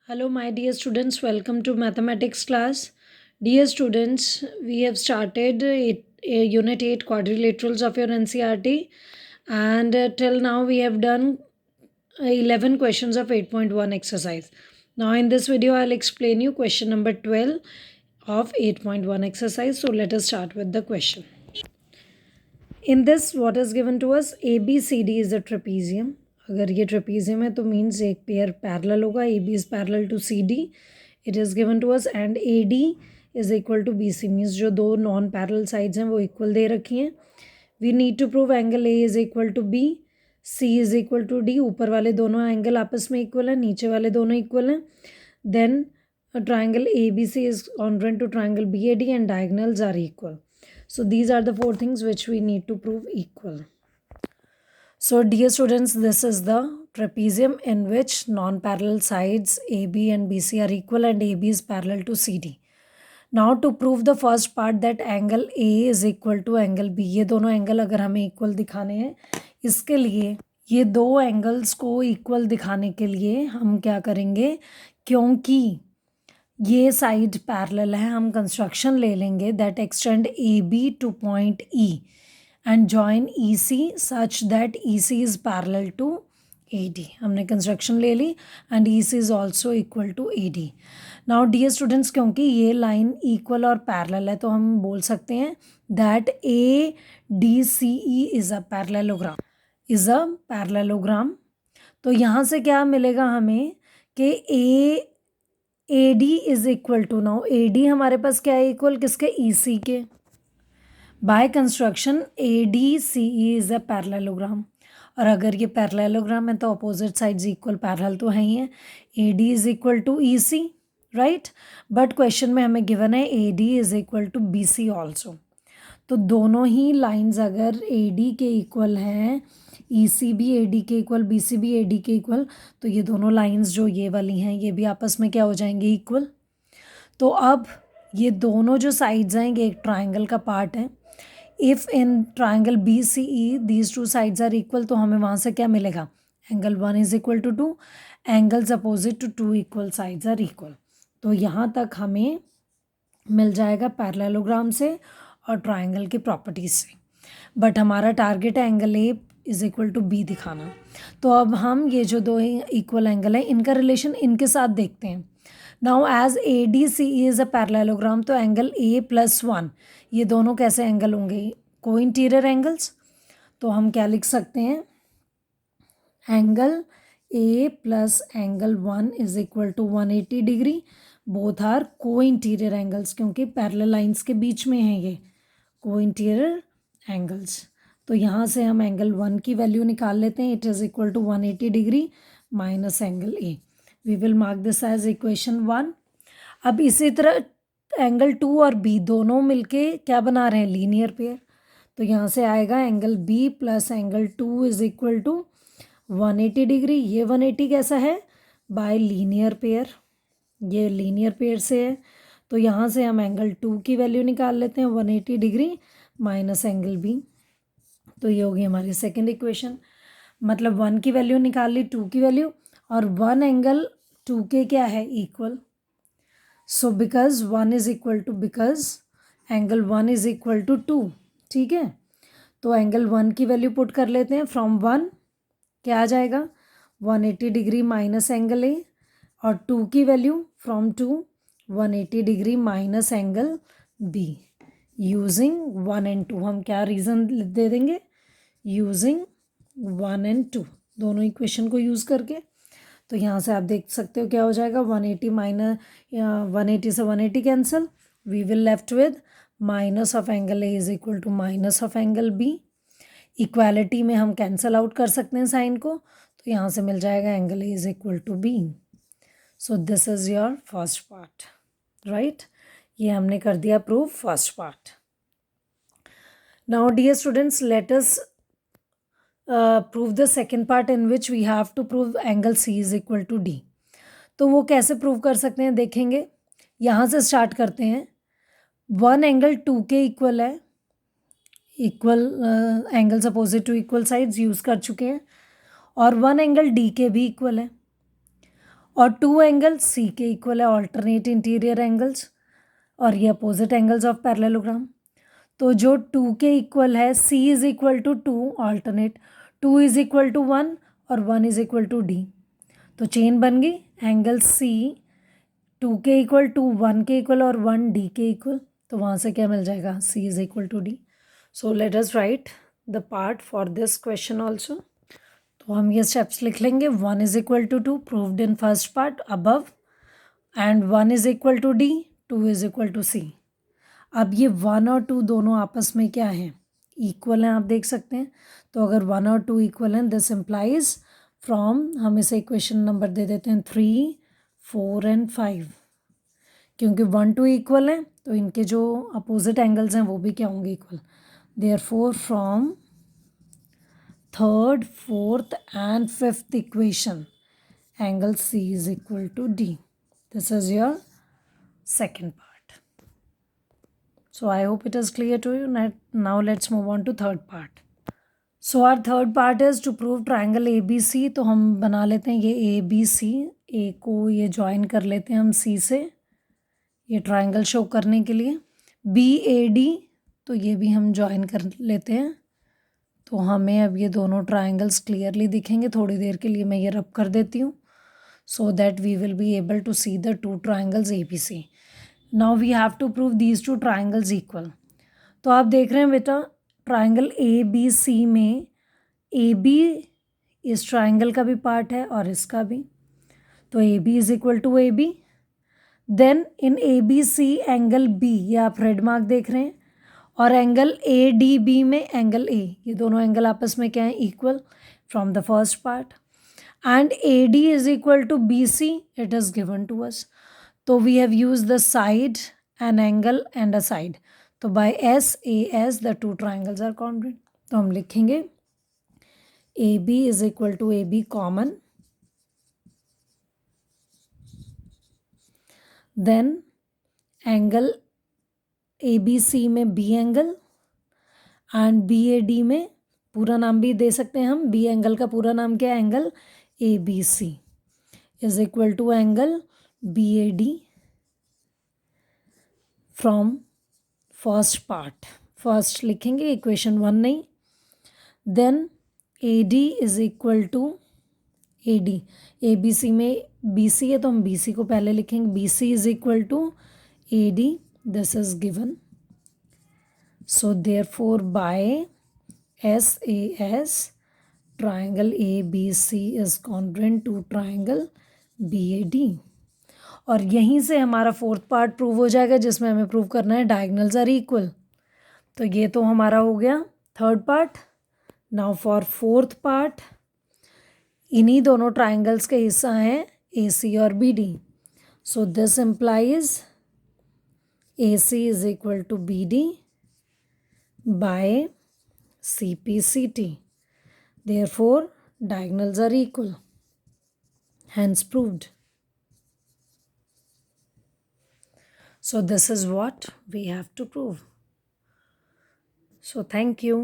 Hello, my dear students. Welcome to mathematics class. Dear students, we have started Unit 8 quadrilaterals of your NCRT, and till now we have done 11 questions of 8.1 exercise. Now, in this video, I'll explain you question number 12 of 8.1 exercise. So, let us start with the question. In this, what is given to us? ABCD is a trapezium. अगर ये trapezium है तो means एक pair parallel होगा. A B is parallel to C D. It is given to us and A D is equal to B C. Means जो दो non parallel sides हैं वो इक्वल दे रखी हैं. We need to prove angle A is equal to B, C is equal to D. ऊपर वाले दोनों एंगल आपस में इक्वल हैं, नीचे वाले दोनों इक्वल हैं. Then triangle ABC is congruent to triangle BAD and diagonals are equal. So these are the four things which we need to prove equal. So dear students, this is the trapezium in which non-parallel sides AB and BC are equal and AB is parallel to CD. Now to prove the first part that angle A is equal to angle B, ये दोनों angle अगर हमें equal दिखाने हैं, इसके लिए ये दो एंगल्स को इक्वल दिखाने के लिए हम क्या करेंगे, क्योंकि ये साइड पैरेलल है, हम कंस्ट्रक्शन ले लेंगे that extend A B to point E and join E C such that E C is parallel to A D. हमने कंस्ट्रक्शन ले ली and E C is also equal to A D. Now dear students, क्योंकि ये line equal और parallel है तो हम बोल सकते हैं that A D C E is a parallelogram. तो यहाँ से क्या मिलेगा हमें कि A D is equal to, now A D हमारे पास क्या है, इक्वल किसके, ई सी के. By construction A D C E is a parallelogram. और अगर ये पैरेललोग्राम है तो अपोजिट साइड्स इक्वल पैरेलल तो है ही है. A D is equal to E C, right. But question में हमें गिवन है A D is equal to B C also. तो दोनों ही लाइंस अगर ए डी के इक्वल हैं, ई सी भी ए डी के इक्वल, बी सी भी ए डी के इक्वल, तो ये दोनों लाइंस जो ये वाली हैं ये भी आपस में क्या हो जाएंगे, इक्वल. तो अब ये दोनों जो साइड्स हैं ये एक ट्राइंगल का पार्ट है. If in triangle B C E these two sides are equal, तो हमें वहाँ से क्या मिलेगा, angle 1 is equal to 2, angles opposite to 2 equal sides are equal. तो यहाँ तक हमें मिल जाएगा पैरेललोग्राम से और ट्राइंगल की प्रॉपर्टीज से. बट हमारा टारगेट है angle A is equal to B दिखाना. तो अब हम ये जो दो इक्वल एंगल है इनका रिलेशन इनके साथ देखते हैं. Now as A D C E is a parallelogram, तो एंगल ए प्लस 1 ये दोनों कैसे एंगल होंगे, को इंटीरियर एंगल्स. तो हम क्या लिख सकते हैं, angle A plus angle 1 is equal to 180 degree. Both are को इंटीरियर एंगल्स, क्योंकि पैरेलल लाइंस के बीच में हैं ये को इंटीरियर एंगल्स. तो यहाँ से हम एंगल 1 की वैल्यू निकाल लेते हैं. It is equal to 180 degree minus angle A. We will mark this as equation 1. अब इसी तरह एंगल 2 और बी दोनों मिलके क्या बना रहे हैं, लीनियर पेयर. तो यहाँ से आएगा angle B plus angle 2 is equal to 180 degree. ये 180 कैसा है, बाय लीनियर पेयर, ये लीनियर पेयर से है. तो यहाँ से हम एंगल 2 की वैल्यू निकाल लेते हैं, 180 डिग्री माइनस एंगल बी. तो ये होगी हमारी सेकंड इक्वेशन. मतलब 1 की वैल्यू निकाल ली, 2 की वैल्यू, और 1 एंगल 2 के क्या है, equal. So because 1 is equal to, because angle 1 is equal to 2, ठीक है. तो एंगल 1 की वैल्यू पुट कर लेते हैं. फ्रॉम 1 क्या आ जाएगा, 180 डिग्री माइनस एंगल ए, और 2 की value from 2 180 degree minus angle B. Using 1 and 2 हम क्या रीज़न दे देंगे, यूजिंग 1 and 2 दोनों इक्वेशन को यूज़ करके. तो यहाँ से आप देख सकते हो क्या हो जाएगा, 180 माइनस 180 से 180 cancel, we will left with minus of angle A is equal to minus of angle B. Equality में हम कैंसिल आउट कर सकते हैं साइन को, तो यहाँ से मिल जाएगा angle A is equal to B. So this is your first part, right. ये हमने कर दिया prove first part. Now dear students, let us prove the second part in which we have to prove angle C is equal to D. तो वो कैसे prove कर सकते हैं देखेंगे. यहाँ से स्टार्ट करते हैं. 1 एंगल 2 के इक्वल है, equal angles opposite to equal sides use कर चुके हैं, और 1 एंगल डी के भी इक्वल है. और 2 एंगल सी के इक्वल है, ऑल्टरनेट इंटीरियर एंगल्स, और ये अपोजिट एंगल्स ऑफ पैरेललोग्राम। तो जो 2 के इक्वल है, C is equal to 2 alternate, 2 is equal to 1 और 1 इज इक्वल टू डी। तो चेन बन गई, एंगल सी 2 के इक्वल, 2 1 के इक्वल और 1 डी के इक्वल। तो वहाँ से क्या मिल जाएगा, C is equal to D. So let us write the part for this question also. तो हम ये स्टेप्स लिख लेंगे, 1 is equal to 2 proved in first part above, and 1 is equal to D, 2 is equal to C. अब ये 1 और 2 दोनों आपस में क्या है, इक्वल हैं, आप देख सकते हैं। तो अगर 1 और 2 इक्वल हैं, दिस इम्प्लाइज फ्रॉम, हम इसे इक्वेशन नंबर दे देते हैं 3 4 एंड 5, क्योंकि 1 2 इक्वल हैं तो इनके जो अपोजिट एंगल्स हैं वो भी क्या होंगे, equal. Therefore from third, fourth and fifth equation angle C is equal to D. This is your second part. So I hope it is clear to you. Now let's move on to third part. So our third part is to prove triangle ABC. तो हम बना लेते हैं ये ABC, A को ये join कर लेते हैं हम C से, ये ट्राइंगल शो करने के लिए। BAD, तो ये भी हम ज्वाइन कर लेते हैं। तो हमें अब ये दोनों ट्राइंगल्स क्लियरली दिखेंगे। थोड़ी देर के लिए मैं ये रब कर देती हूँ, so that we will be able to see the two triangles ABC. Now we have to prove these two triangles equal. तो आप देख रहे हैं बेटा, ट्राइंगल ABC में AB इस ट्राइंगल का भी पार्ट है और इसका भी। तो AB is equal to AB। Then in ABC angle B, ये आप रेड मार्क देख रहे हैं, और एंगल ADB में एंगल A, ये दोनों एंगल आपस में क्या है, equal from the first part. And AD is equal to BC, it is given to us. So we have used the side, an angle and a side. तो by SAS the two triangles are congruent. तो हम लिखेंगे AB is equal to AB common. Then angle ABC में B angle and BAD में पूरा नाम भी दे सकते हैं हम, B एंगल का पूरा नाम क्या है, angle ABC is equal to angle BAD from first part. First लिखेंगे, इक्वेशन 1 नहीं। Then AD is equal to AD, ABC में BC है तो हम BC को पहले लिखेंगे, BC is equal to AD, this is given. So therefore by SAS triangle ABC is congruent to triangle BAD. और यहीं से हमारा फोर्थ पार्ट प्रूव हो जाएगा, जिसमें हमें प्रूव करना है डायगोनल्स आर इक्वल। तो ये तो हमारा हो गया third part. Now for fourth part, इन्हीं दोनों ट्राइंगल्स के हिस्सा हैं AC और BD। So this implies AC is equal to BD by CPCT. Therefore diagonals are equal, hence proved. So this is what we have to prove. So thank you.